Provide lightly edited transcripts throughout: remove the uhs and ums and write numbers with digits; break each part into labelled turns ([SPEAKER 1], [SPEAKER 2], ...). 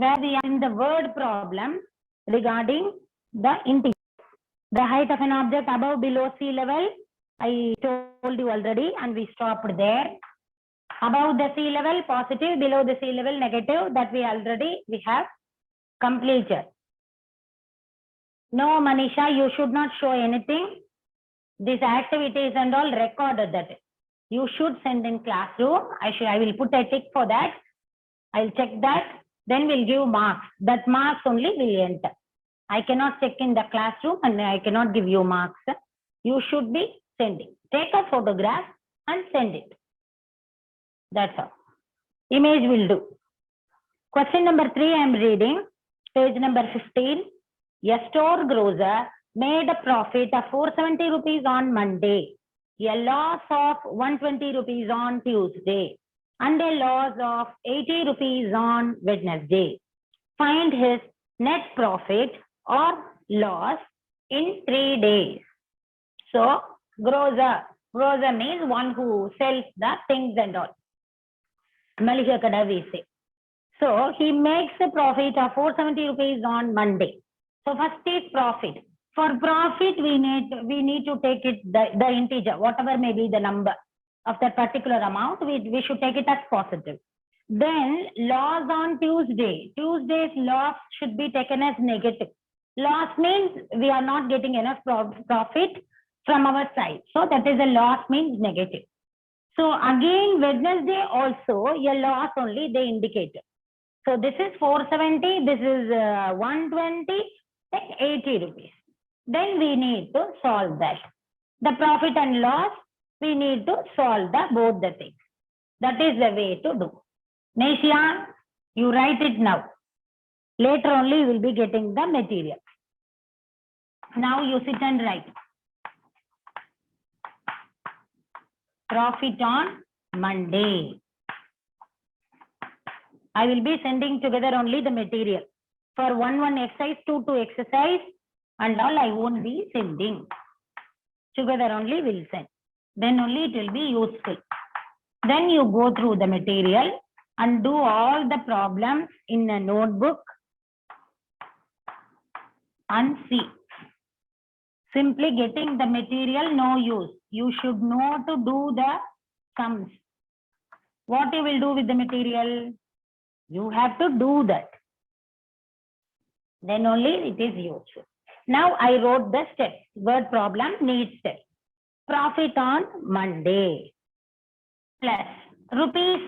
[SPEAKER 1] where we are in the word problem regarding the integer. The height of an object above, below sea level, I told you already, and we stopped there. Above the sea level, positive; below the sea level, negative. That we have completed. No, Manisha, you should not show anything. These activities and all recorded that. You should send in classroom. I will put a tick for that. I'll check that. Then we'll give marks. That marks only will enter. I cannot check in the classroom and I cannot give you marks. You should be sending. Take a photograph and send it. That's all. Image will do. Question number 3 I am reading. Page number 15. A store grocer made a profit of 470 rupees on Monday, a loss of 120 rupees on Tuesday, and a loss of 80 rupees on Wednesday. Find his net profit or loss in 3 days. So, grocer means one who sells the things and all. Maliga kada we say. So, he makes a profit of 470 rupees on Monday. So, first is profit. For profit, we need to take it the integer, whatever may be the number of that particular amount, we should take it as positive. Then loss on Tuesday. Tuesday's loss should be taken as negative. Loss means we are not getting enough profit from our side. So that is a loss means negative. So again, Wednesday also a loss only they indicated. So this is 470, this is 120, 80 rupees. Then we need to solve that. The profit and loss, we need to solve both the things. That is the way to do. Nesia, you write it now. Later only you will be getting the material. Now you sit and write. Profit on Monday. I will be sending together only the material. For 1 exercise, 2 exercise, and all I won't be sending. Together only we'll send. Then only it will be useful. Then you go through the material and do all the problems in a notebook and see. Simply getting the material, no use. You should know to do the sums. What you will do with the material? You have to do that. Then only it is useful. Now I wrote the steps. Word problem needs steps. Profit on Monday plus rupees,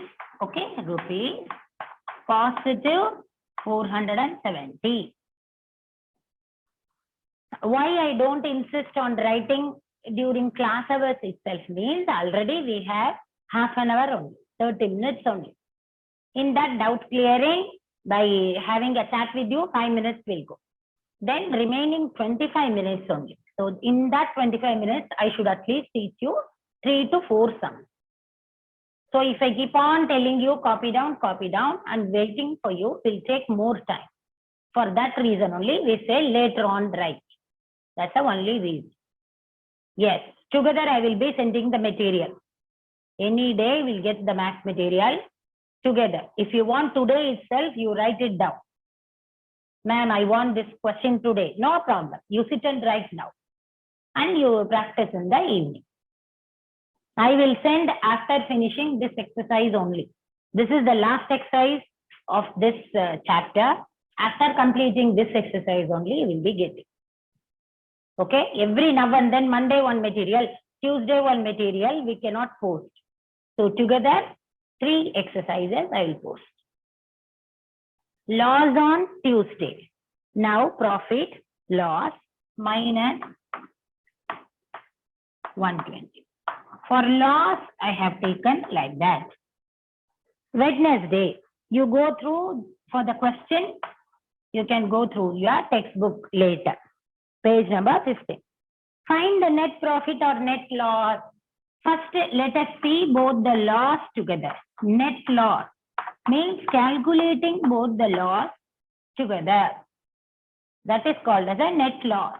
[SPEAKER 1] okay, rupees positive 470. Why I don't insist on writing during class hours itself means already we have half an hour only, 30 minutes only. In that doubt clearing, by having a chat with you, 5 minutes will go. Then remaining 25 minutes only. So in that 25 minutes, I should at least teach you 3 to 4 sums. So if I keep on telling you copy down, and waiting for you will take more time. For that reason only, we say later on write. That's the only reason. Yes, together I will be sending the material. Any day we'll get the math material together. If you want today itself, you write it down. Ma'am, I want this question today. No problem. You sit and write now. And you practice in the evening. I will send after finishing this exercise only. This is the last exercise of this chapter. After completing this exercise only, you will be getting. Okay? Every now and then, Monday one material, Tuesday one material, we cannot post. So together, 3 exercises I will post. Loss on Tuesday. Now profit, loss, minus 120. For loss, I have taken like that. Wednesday, you go through for the question, you can go through your textbook later. Page number 15. Find the net profit or net loss. First, let us see both the loss together. Net loss means calculating both the loss together. That is called as a net loss.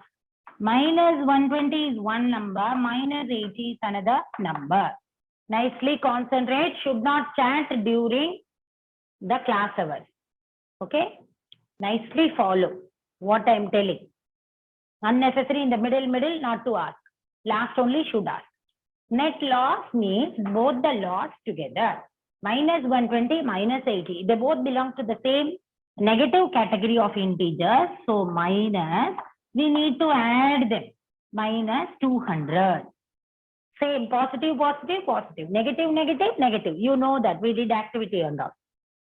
[SPEAKER 1] Minus 120 is one number, minus 80 is another number. Nicely concentrate, should not chat during the class hours. Okay, nicely follow what I am telling. Unnecessary in the middle, not to ask. Last only should ask. Net loss means both the loss together. Minus 120, minus 80. They both belong to the same negative category of integers. So minus, we need to add them. Minus 200. Same, positive, positive, positive. Negative, negative, negative. You know that we did activity and all.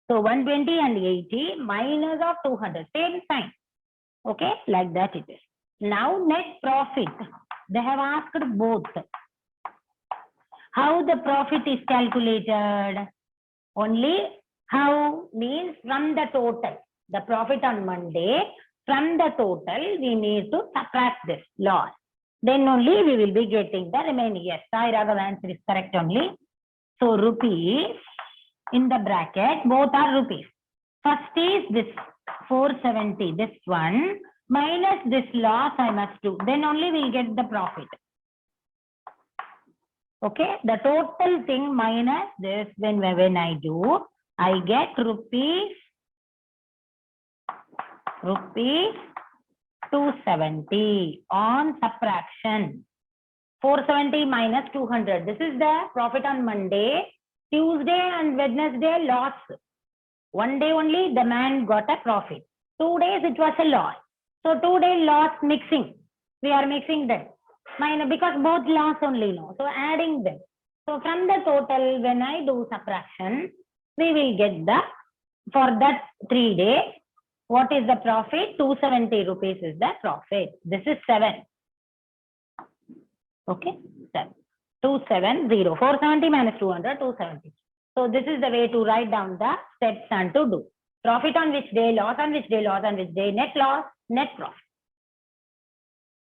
[SPEAKER 1] So 120 and 80 minus of 200. Same sign. Okay, like that it is. Now net profit. They have asked both. How the profit is calculated? Only how means from the total. The profit on Monday, from the total, we need to subtract this loss. Then only we will be getting the remaining. Yes, Sai Raghav answer is correct only. So rupees in the bracket, both are rupees. First is this 470, this one, minus this loss I must do. Then only we'll get the profit. Okay, the total thing minus this, when I do, I get rupees 270 on subtraction. 470 minus 200. This is the profit on Monday. Tuesday and Wednesday loss. One day only the man got a profit. 2 days it was a loss. So 2 day loss mixing. We are mixing them. Minus because both loss only no. So adding them. So from the total, when I do subtraction, we will get the, for that 3 days, what is the profit? 270 rupees is the profit. This is 7. Okay, 7. 270. 470 minus 200, 270. So this is the way to write down the steps and to do. Profit on which day, loss on which day, loss on which day, net loss, net profit.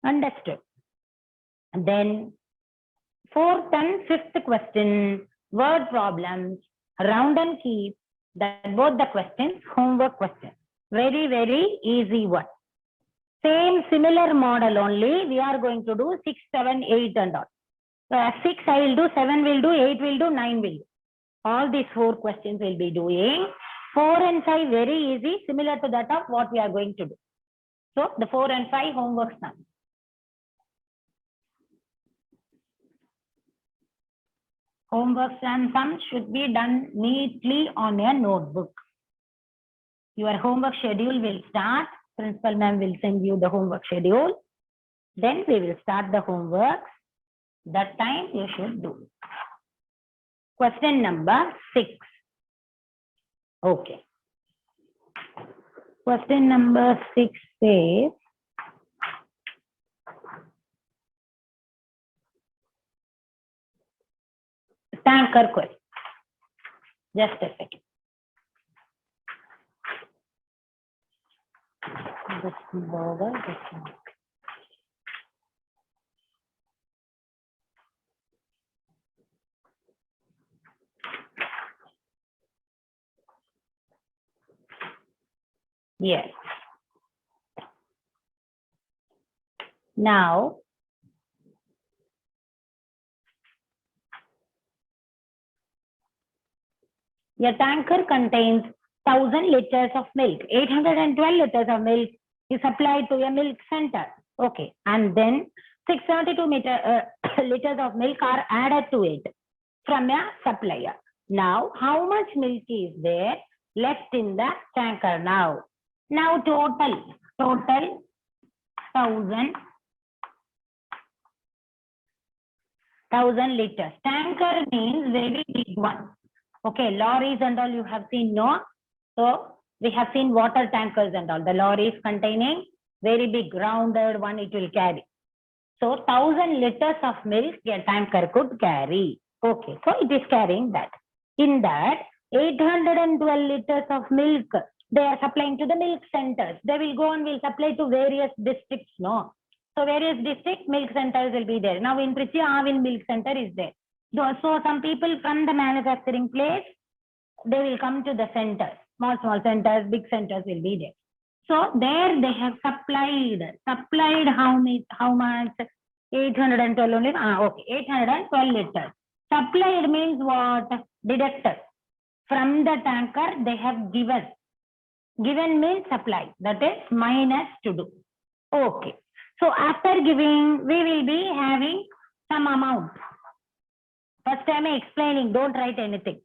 [SPEAKER 1] Understood. And then 4th and 5th question, word problems, round and keep, that both the questions, homework questions. Very, very easy one. Same similar model only, we are going to do 6, 7, 8 and all. So 6 I will do, 7 will do, 8 will do, 9 will do. All these 4 questions will be doing. 4 and 5 very easy, similar to that of what we are going to do. So the 4 and 5 homework sum. Homework and sum should be done neatly on your notebook. Your homework schedule will start. Principal ma'am will send you the homework schedule. Then we will start the homework. That time you should do. Question number 6. Okay. Question number 6 says, tanker question. Just a second. Just over this one. Yes. Now, a tanker contains 1000 liters of milk. 812 liters of milk is supplied to a milk center. Okay. And then 672 liters of milk are added to it from a supplier. Now, how much milk is there left in the tanker now? Now, total 1000 liters. Tanker means very big one. Okay, lorries and all you have seen, no? So we have seen water tankers and all. The lorries containing very big rounded one it will carry. So 1000 liters of milk a tanker could carry. Okay, so it is carrying that. In that 812 liters of milk they are supplying to the milk centers. They will go and will supply to various districts, no? So various district milk centers will be there. Now in Trichy, Avil milk center is there. So some people from the manufacturing place, they will come to the centers. Small centers, big centers will be there. So there they have supplied how much? 812 only. Okay, 812 liters. Supplied means what? Deducted. From the tanker they have given. Given means supply, that is minus to do. Okay. So after giving, we will be having some amount. First I am explaining, don't write anything.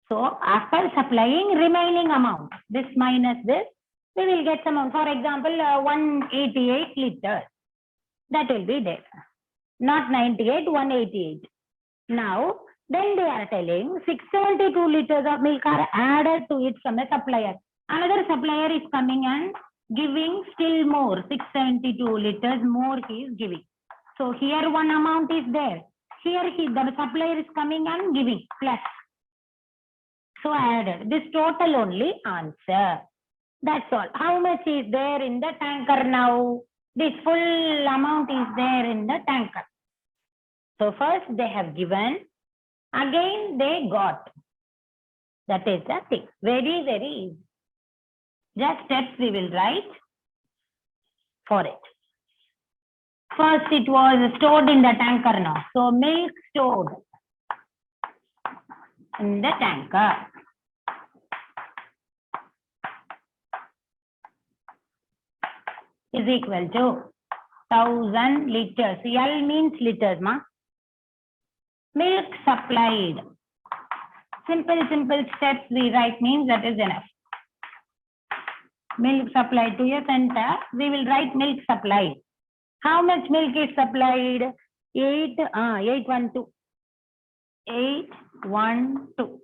[SPEAKER 1] So after supplying remaining amount, this minus this, we will get some amount. For example, 188 liters. That will be there. Not 98, 188. Now, then they are telling 672 liters of milk are added to it from a supplier. Another supplier is coming and giving still more, 672 liters more he is giving. So here one amount is there. Here the supplier is coming and giving plus. So added. This total only answer. That's all. How much is there in the tanker now? This full amount is there in the tanker. So first they have given, again they got. That is the thing. Very, very easy. Just steps we will write for it. First it was stored in the tanker now. So milk stored in the tanker. Is equal to 1000 liters. L means liters, ma. Milk supplied. Simple steps we write means that is enough. Milk supplied to a center. We will write milk supplied. How much milk is supplied? 812. 812.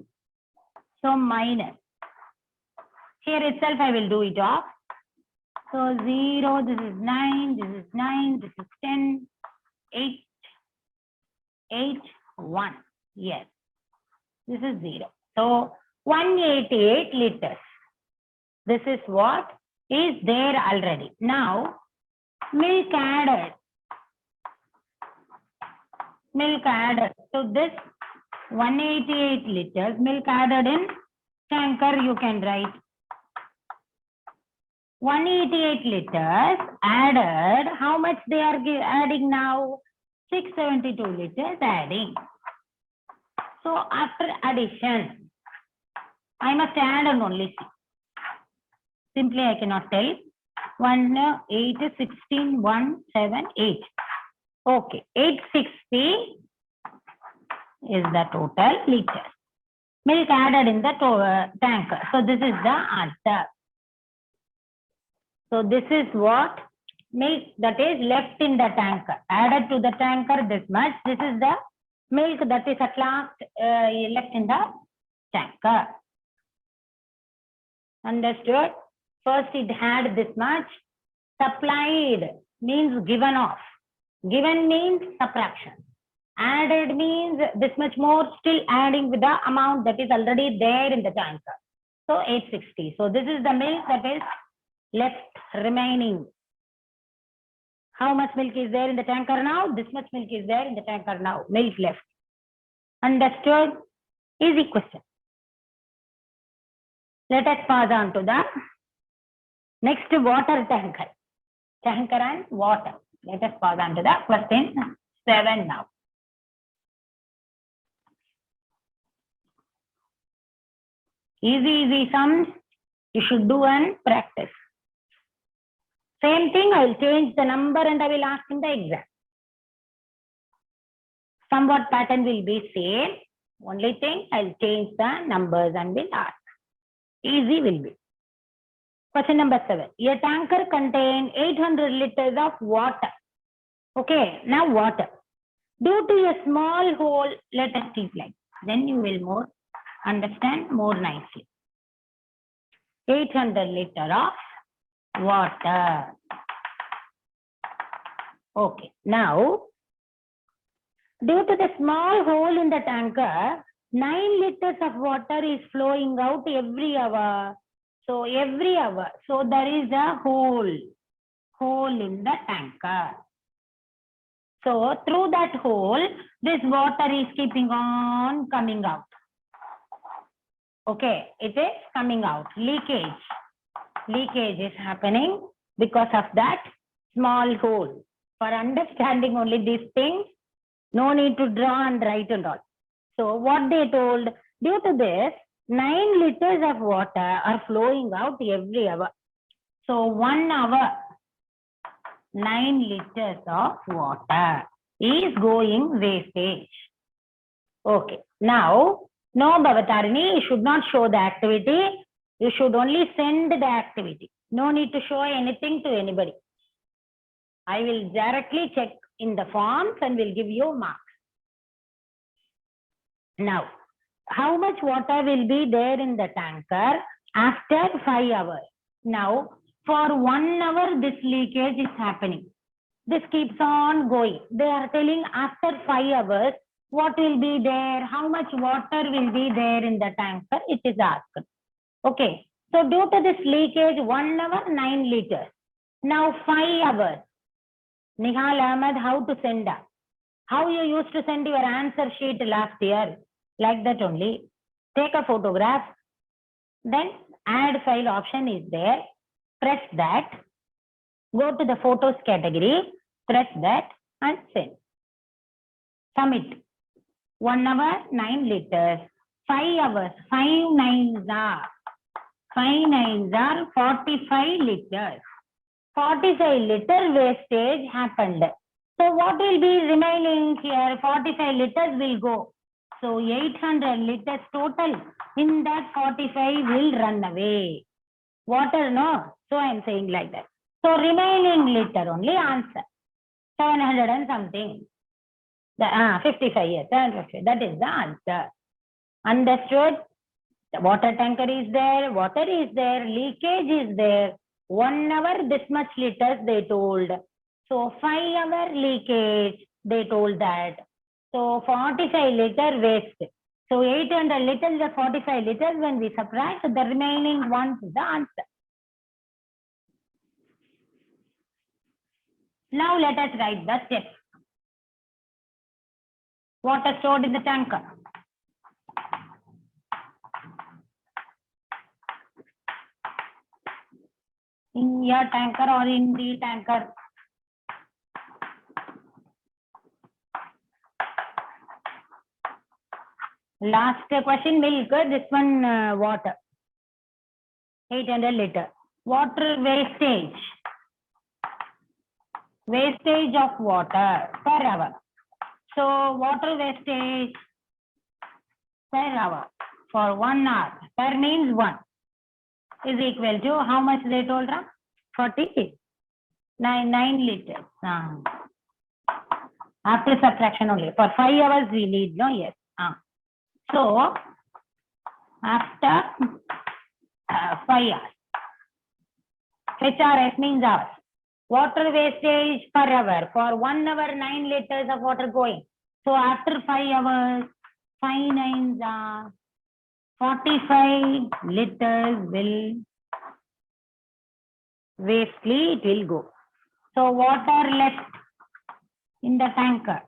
[SPEAKER 1] So minus. Here itself I will do it off. So 0, this is 9, this is 9, this is 10, 8, 8, 1. Yes, this is 0. So 188 liters. This is what is there already. Now, milk added. Milk added. So this 188 liters milk added in tanker you can write. 188 liters added, how much they are adding now? 672 liters adding. So after addition, I must add and only see. Simply I cannot tell. 1, 8, 16, 1, 7, 8. Okay, 860 is the total liters. Milk added in the tanker. So this is the answer. So this is what milk that is left in the tanker. Added to the tanker this much. This is the milk that is at last left in the tanker. Understood? First it had this much. Supplied means given off. Given means subtraction. Added means this much more still adding with the amount that is already there in the tanker. So 860. So this is the milk that is left remaining. How much milk is there in the tanker now? This much milk is there in the tanker now. Milk left. Understood? Easy question. Let us pass on to the next water tanker. Tanker and water. Let us pass on to the question 7 now. Easy sums. You should do and practice. Same thing, I will change the number and I will ask in the exam. Somewhat pattern will be same. Only thing, I will change the numbers and will ask. Easy will be. Question number 7. A tanker contains 800 liters of water. Okay, now water. Due to a small hole, let us keep like. Then you will more understand more nicely. 800 liters of water. Okay, now due to the small hole in the tanker, 9 liters of water is flowing out every hour. So every hour, so there is a hole in the tanker. So through that hole, this water is keeping on coming out. Okay, it is coming out. Leakage is happening because of that small hole. For understanding only these things, no need to draw and write and all. So what they told, due to this, 9 liters of water are flowing out every hour. So 1 hour, 9 liters of water is going wastage. Okay. Now, no, Bhavatarini, you should not show the activity. You should only send the activity. No need to show anything to anybody. I will directly check in the forms and will give you marks. Now, how much water will be there in the tanker after 5 hours? Now, for 1 hour, this leakage is happening. This keeps on going. They are telling after 5 hours, what will be there? How much water will be there in the tanker? It is asked. Okay. So due to this leakage, 1 hour, 9 liters. Now 5 hours. Nihal Ahmed, how to send that? How you used to send your answer sheet last year? Like that only. Take a photograph. Then add file option is there. Press that. Go to the photos category. Press that and send. Submit. 1 hour, 9 liters. 5 hours, 5 nines are 45 liters. 45 liter wastage happened. So what will be remaining here? 45 liters will go. So 800 liters total. In that 45 will run away. Water, no? So I am saying like that. So remaining liter only answer. 700 and something. 55, yes, 750. That is the answer. Understood? The water tanker is there, water is there, leakage is there. 1 hour, this much liters they told. So 5 hour leakage, they told that. So 45 liter waste. So 800 liters or 45 liters, when we subtract, the remaining one is the answer. Now let us write the steps. Water stored in the tanker. In your tanker or in the tanker. Last question, milk. This one water. 800 liter. Water wastage. Wastage of water per hour. So water wastage per hour for 1 hour. Per means 1 is equal to how much they told us? 9 liters. After subtraction only. For 5 hours we need, no? Yes. So after 5 hours. HRS means hours. Water wastage per hour. For 1 hour, 9 liters of water going. So after 5 hours, 5 nines are 45 liters will wastely it will go. So water left in the tanker.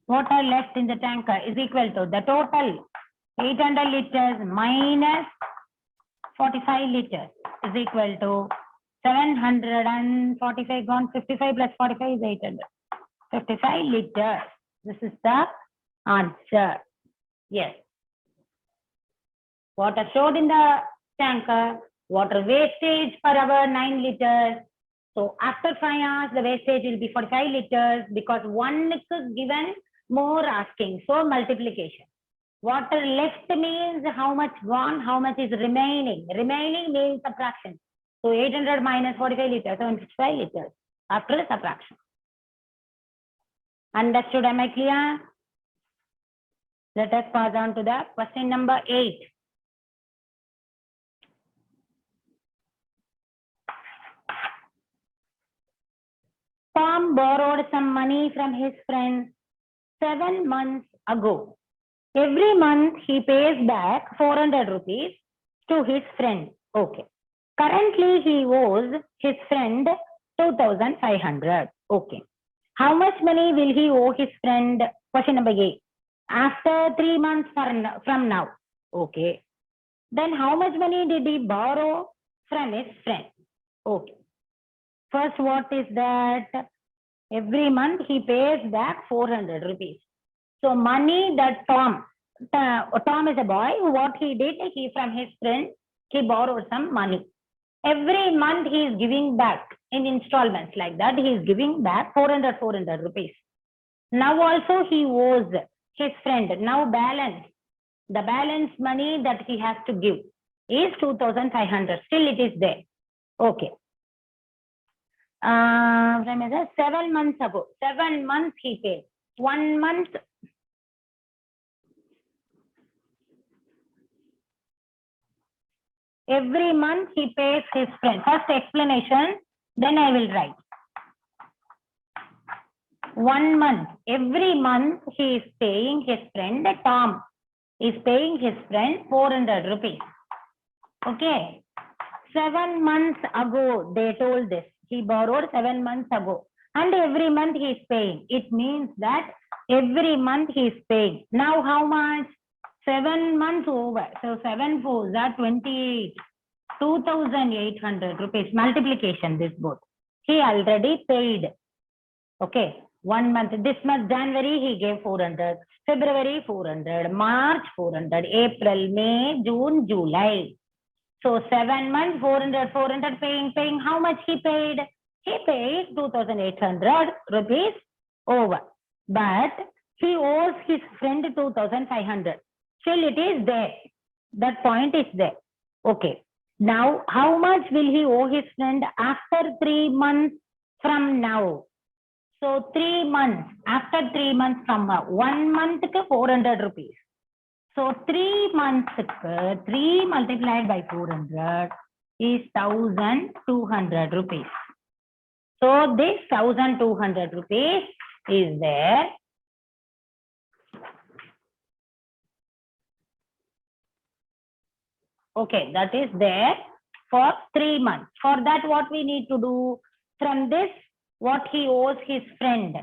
[SPEAKER 1] Water left in the tanker is equal to the total 800 liters minus 45 liters is equal to 745 gone 55 plus 45 is 800. 55 liters. This is the answer. Yes. Water stored in the tanker. Water wastage per hour 9 liters. So after 5 hours the wastage will be 45 liters because 1 is given more asking. So multiplication. Water left means how much gone, how much is remaining. Remaining means subtraction. So 800 minus 45 liters, 755 liters after subtraction. Understood? Am I clear? Let us pass on to the question number 8. Tom borrowed some money from his friend 7 months ago. Every month he pays back 400 rupees to his friend. Okay. Currently he owes his friend 2,500. Okay. How much money will he owe his friend? Question number 8. After 3 months from now. Okay. Then how much money did he borrow from his friend? Okay. First, what is that? Every month he pays back 400 rupees. So money that Tom is a boy. What he did, he from his friend, he borrowed some money. Every month he is giving back in installments like that. He is giving back 400 rupees. Now also he owes his friend. Now the balance money that he has to give is 2,500. Still it is there. Okay. From 7 months ago, 7 months he paid. 1 month. Every month he pays his friend. First explanation, then I will write. 1 month. Every month he is paying his friend, Tom is paying his friend 400 rupees. Okay. 7 months ago, they told this. He borrowed 7 months ago. And every month he is paying. It means that every month he is paying. Now how much? 7 months over. So 7 4s are 28. 2,800 rupees. Multiplication, this both. He already paid. Okay. 1 month. This month, January, he gave 400. February, 400. March, 400. April, May, June, July. So 7 months, 400 paying. How much he paid? He paid 2,800 rupees over. But he owes his friend 2,500. Still it is there. That point is there. Okay. Now, how much will he owe his friend after 3 months from now? So 3 months, after 3 months from now, 1 month to 400 rupees. So 3 months, 3 multiplied by 400 is 1,200 rupees. So this 1,200 rupees is there. Okay, that is there for 3 months. For that, what we need to do? From this, what he owes his friend,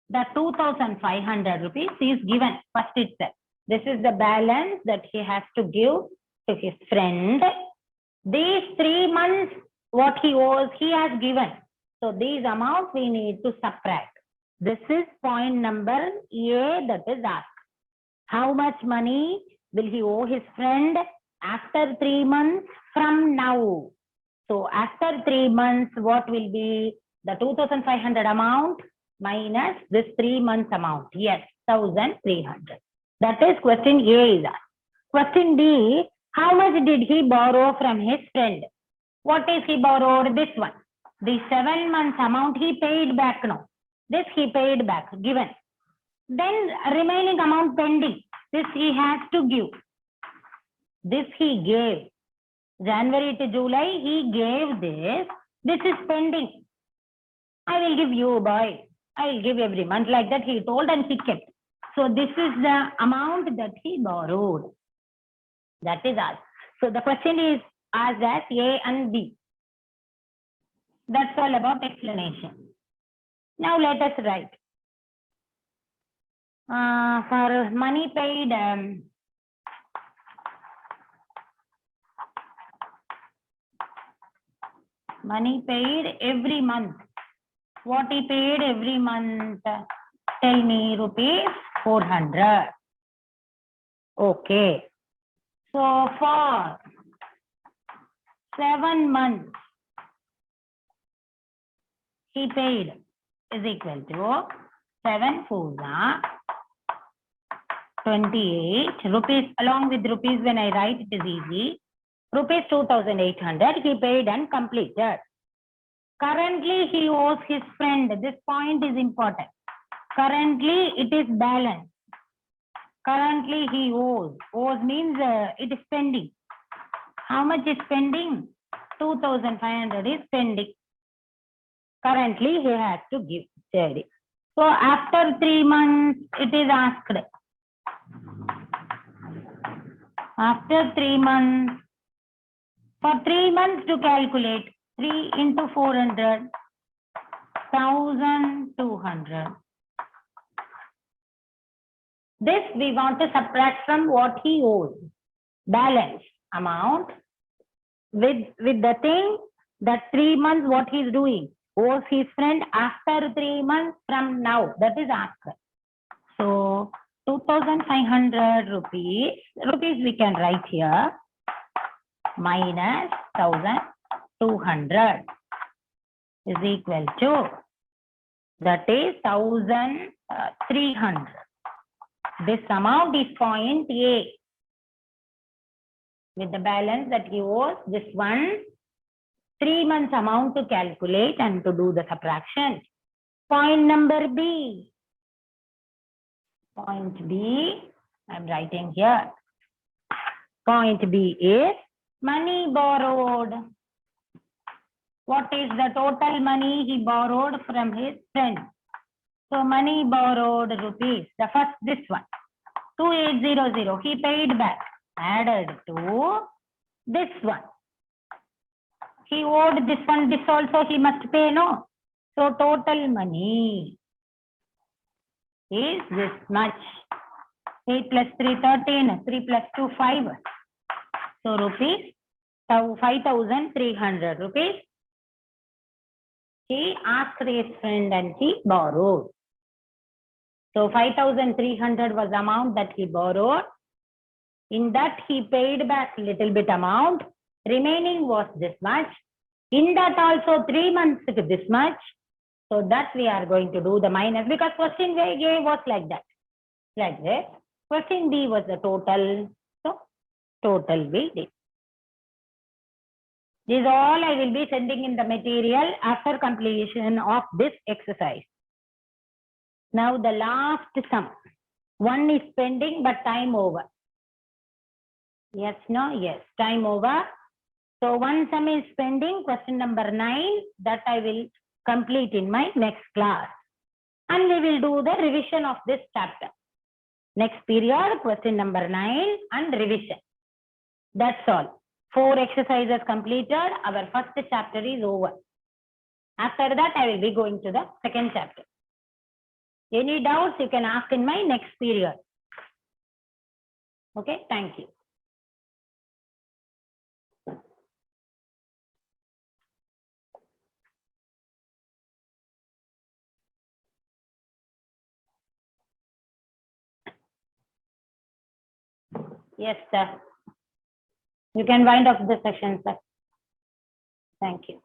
[SPEAKER 1] the 2,500 rupees is given first itself. This is the balance that he has to give to his friend. These 3 months, what he owes, he has given. So these amounts we need to subtract. This is point number A that is asked. How much money will he owe his friend after 3 months from now? So after 3 months, what will be the 2,500 amount minus this 3 months amount? Yes, 1,300. That is question A is asked. Question D, how much did he borrow from his friend? What is he borrowed? This one. The 7 months amount he paid back now. This he paid back, given. Then remaining amount pending. This he has to give. This he gave. January to July, he gave this. This is pending. I will give you, boy. I will give every month. Like that he told and he kept. So this is the amount that he borrowed. That is all. So the question is asked as A and B. That's all about explanation. Now let us write. For money paid, money paid every month. What he paid every month? Tell me, rupees 400. Okay. So for 7 months, he paid is equal to 7 4 28 rupees. Along with rupees, when I write, it is easy. Rupees 2,800 he paid and completed. Currently, he owes his friend. This point is important. Currently, it is balance. Currently, he owes. Owes means it is pending. How much is pending? 2,500 is pending. Currently, he has to give. So, after 3 months, it is asked. After 3 months, for 3 months to calculate, 3 into 400, 1,200. This we want to subtract from what he owes. Balance amount with the thing that 3 months what he is doing. owes his friend after 3 months from now. That is asked. So 2,500 rupees we can write here minus 1,200 is equal to, that is 1,300. This amount is point A. With the balance that he owes, this one 3 months amount to calculate and to do the subtraction. Point number B. Point B, I'm writing here. Point B is money borrowed. What is the total money he borrowed from his friend? So money borrowed rupees. The first, this one, 2800. He paid back. Added to this one. He owed this one. This also he must pay, no? So total money is this much. 8 plus 3, 13. 3 plus 2, 5. So rupees, 5,300 rupees. He asked his friend and he borrowed. So 5,300 was the amount that he borrowed. In that he paid back little bit amount. Remaining was this much. In that also 3 months this much. So that we are going to do the minus, because question A was like that. Like this. Question B was the total. So total we did. This is all I will be sending in the material after completion of this exercise. Now the last sum. One is pending but time over. Yes, no, yes, time over. So one sum is pending, question number 9, that I will complete in my next class. And we will do the revision of this chapter. Next period, question number 9 and revision. That's all. 4 exercises completed. Our first chapter is over. After that, I will be going to the second chapter. Any doubts you can ask in my next period. Okay, thank you. Yes, sir. You can wind up the session, sir. Thank you.